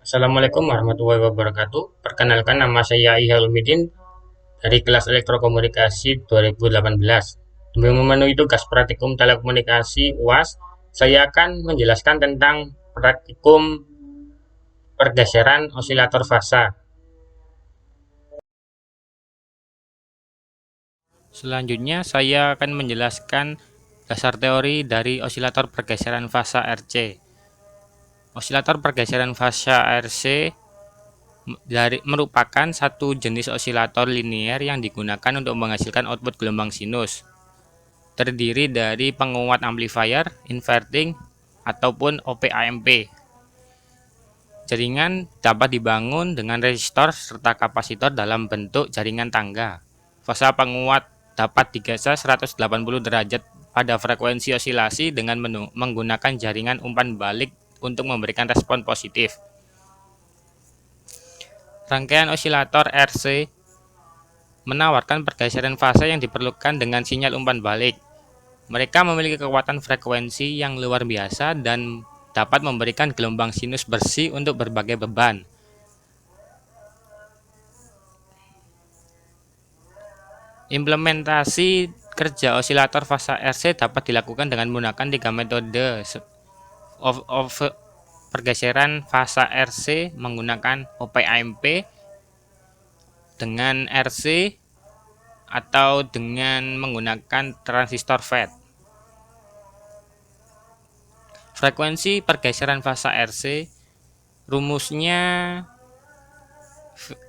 Assalamualaikum warahmatullahi wabarakatuh. Perkenalkan, nama saya Ihal Umidin dari kelas Elektrokomunikasi 2018. Demi memenuhi tugas praktikum telekomunikasi UAS, saya akan menjelaskan tentang praktikum pergeseran osilator fasa. Selanjutnya, saya akan menjelaskan dasar teori dari osilator pergeseran fasa RC. Osilator pergeseran fasa RC merupakan satu jenis osilator linier yang digunakan untuk menghasilkan output gelombang sinus. Terdiri dari penguat amplifier, inverting, ataupun OP-AMP. Jaringan dapat dibangun dengan resistor serta kapasitor dalam bentuk jaringan tangga. Fasa penguat dapat digeser 180 derajat pada frekuensi osilasi dengan menggunakan jaringan umpan balik untuk memberikan respon positif. Rangkaian osilator RC menawarkan pergeseran fasa yang diperlukan dengan sinyal umpan balik. Mereka memiliki kekuatan frekuensi yang luar biasa dan dapat memberikan gelombang sinus bersih untuk berbagai beban. Implementasi kerja osilator fasa RC dapat dilakukan dengan menggunakan tiga metode of pergeseran fasa RC menggunakan OP-AMP, dengan RC, atau dengan menggunakan transistor FET. Frekuensi pergeseran fasa RC rumusnya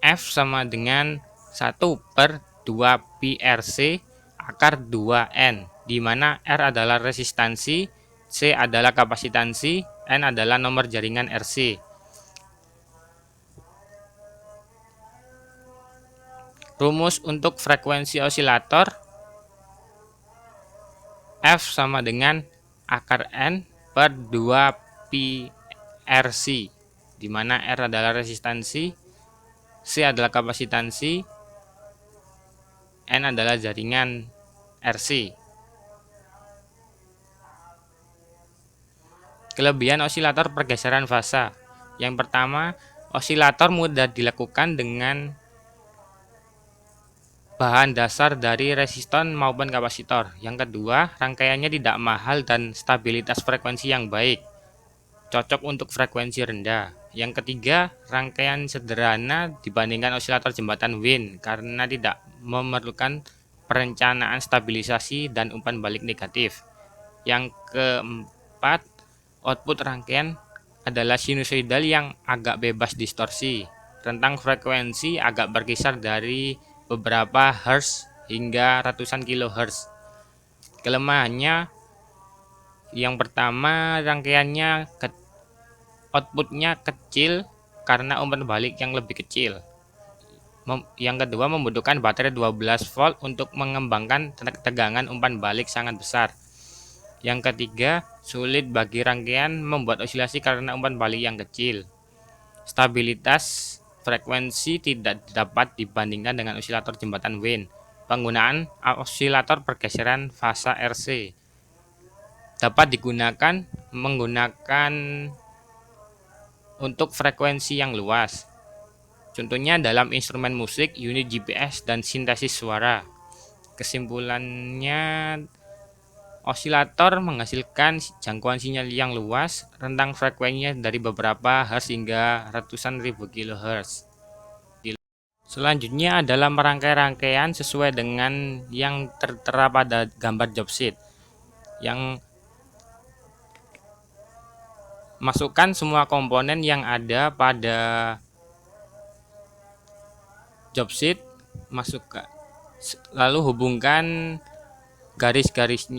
F sama dengan 1/2 pi RC akar 2N, di mana R adalah resistansi, C adalah kapasitansi, N adalah nomor jaringan RC. Rumus untuk frekuensi osilator F sama dengan akar N per 2 pi RC, di mana R adalah resistansi, C adalah kapasitansi, N adalah jaringan RC. Kelebihan osilator pergeseran fasa. Yang pertama, osilator mudah dilakukan dengan bahan dasar dari resistor maupun kapasitor. Yang kedua, rangkaiannya tidak mahal dan stabilitas frekuensi yang baik, cocok untuk frekuensi rendah. Yang ketiga, rangkaian sederhana dibandingkan osilator jembatan Wien karena tidak memerlukan perencanaan stabilisasi dan umpan balik negatif. Yang keempat, output rangkaian adalah sinusoidal yang agak bebas distorsi. Rentang frekuensi agak berkisar dari beberapa hertz hingga ratusan kilohertz. Kelemahannya, yang pertama, rangkaiannya outputnya kecil karena umpan balik yang lebih kecil. Yang kedua, membutuhkan baterai 12 volt untuk mengembangkan tegangan umpan balik sangat besar. Yang ketiga, sulit bagi rangkaian membuat osilasi karena umpan balik yang kecil. Stabilitas frekuensi tidak dapat dibandingkan dengan osilator jembatan Wien. Penggunaan osilator pergeseran fasa RC dapat digunakan menggunakan untuk frekuensi yang luas. Contohnya dalam instrumen musik, unit GPS, dan sintesis suara. Kesimpulannya, osilator menghasilkan jangkauan sinyal yang luas, rentang frekuensinya dari beberapa hertz hingga ratusan ribu kilohertz. Selanjutnya adalah merangkai rangkaian sesuai dengan yang tertera pada gambar job sheet. Yang masukkan semua komponen yang ada pada job sheet, lalu hubungkan garis-garis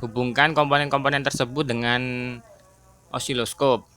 hubungkan komponen-komponen tersebut dengan osiloskop.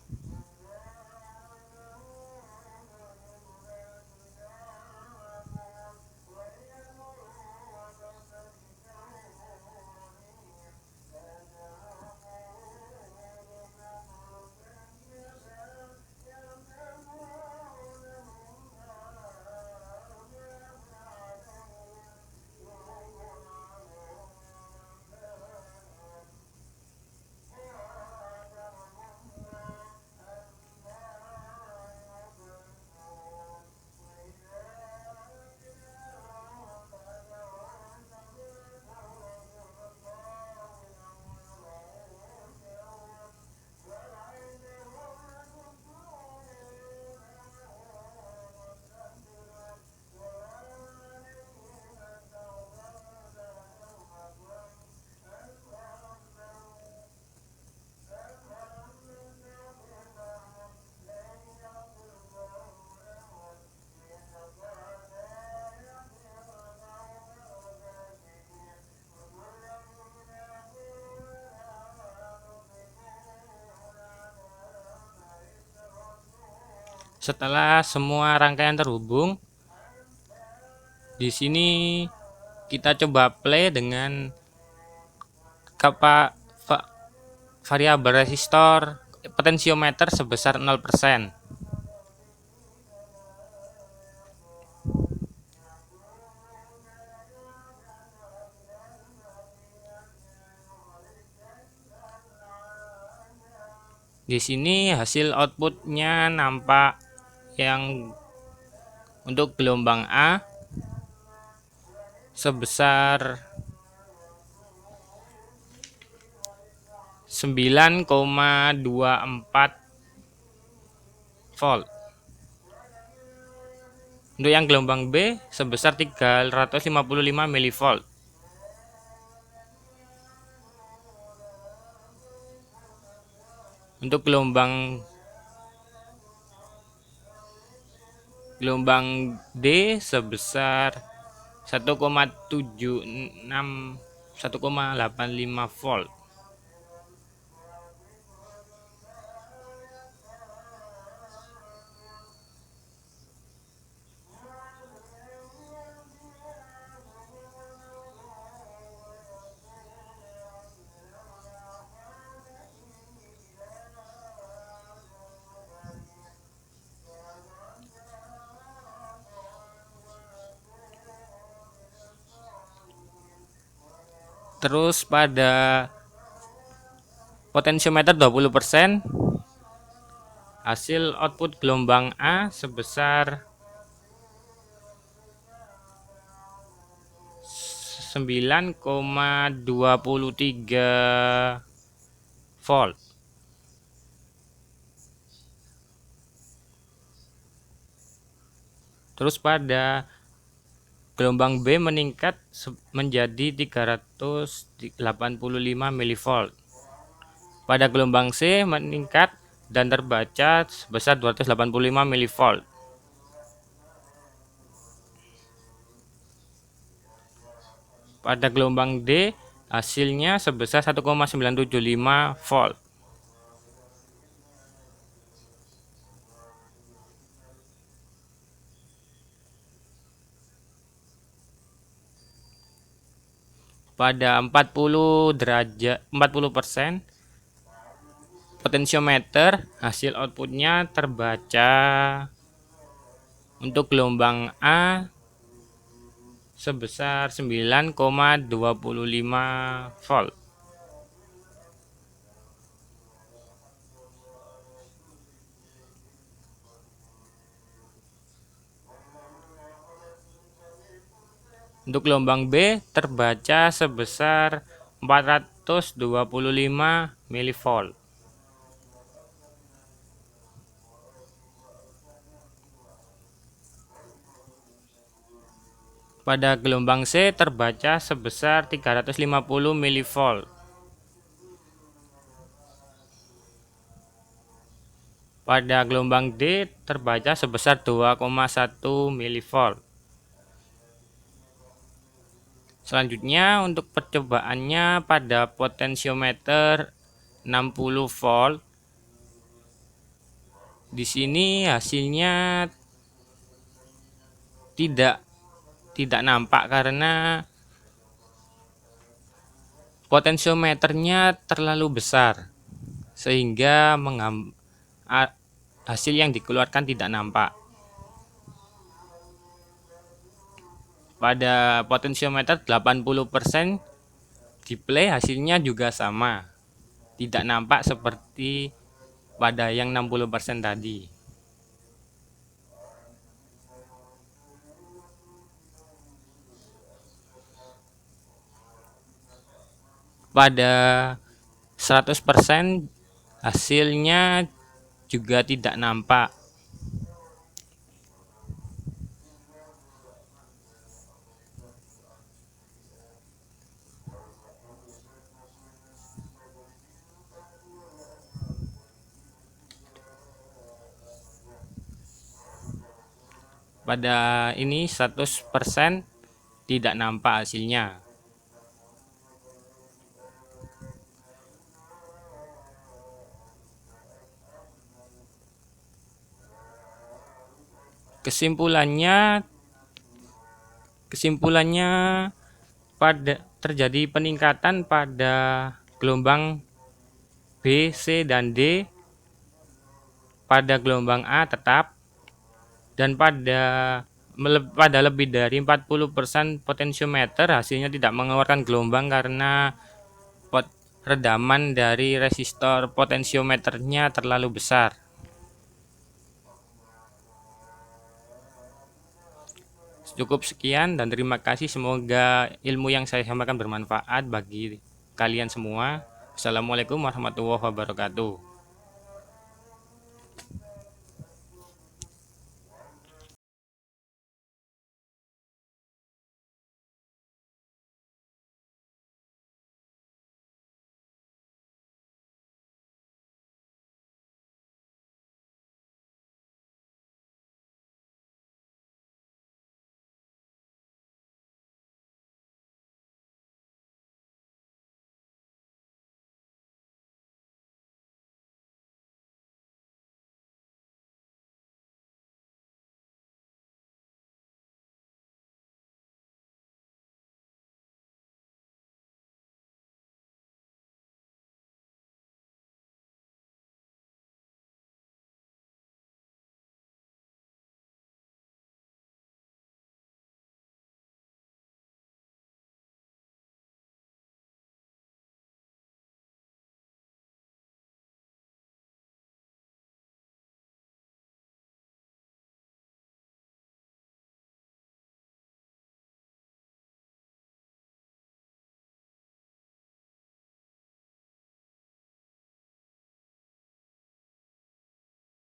Setelah semua rangkaian terhubung, di sini kita coba play dengan kapa variabel resistor potensiometer sebesar 0%. Di sini hasil outputnya nampak yang untuk gelombang A sebesar 9,24 volt. Untuk yang gelombang B sebesar 355 mV. Untuk gelombang D sebesar 1,85 volt. Terus pada potensiometer 20%, hasil output gelombang A sebesar 9,23 volt. Terus pada gelombang B meningkat menjadi 385 mV. Pada gelombang C meningkat dan terbaca sebesar 285 mV. Pada gelombang D hasilnya sebesar 1,975 volt. Pada 40% potensiometer hasil outputnya terbaca untuk gelombang A sebesar 9,25 volt. Untuk gelombang B terbaca sebesar 425 mV. Pada gelombang C terbaca sebesar 350 mV. Pada gelombang D terbaca sebesar 2,1 mV. Selanjutnya untuk percobaannya pada potensiometer 60 volt. Di sini hasilnya tidak nampak karena potensiometernya terlalu besar sehingga hasil yang dikeluarkan tidak nampak. Pada potensiometer 80% display hasilnya juga sama, tidak nampak seperti pada yang 60% tadi. Pada 100% hasilnya juga tidak nampak. Pada ini 100% tidak nampak hasilnya. Kesimpulannya, kesimpulannya pada terjadi peningkatan pada gelombang B, C, dan D, pada gelombang A tetap, dan pada lebih dari 40% potensiometer hasilnya tidak mengeluarkan gelombang karena redaman dari resistor potensiometernya terlalu besar. Cukup sekian dan terima kasih. Semoga ilmu yang saya sampaikan bermanfaat bagi kalian semua. Assalamualaikum warahmatullahi wabarakatuh.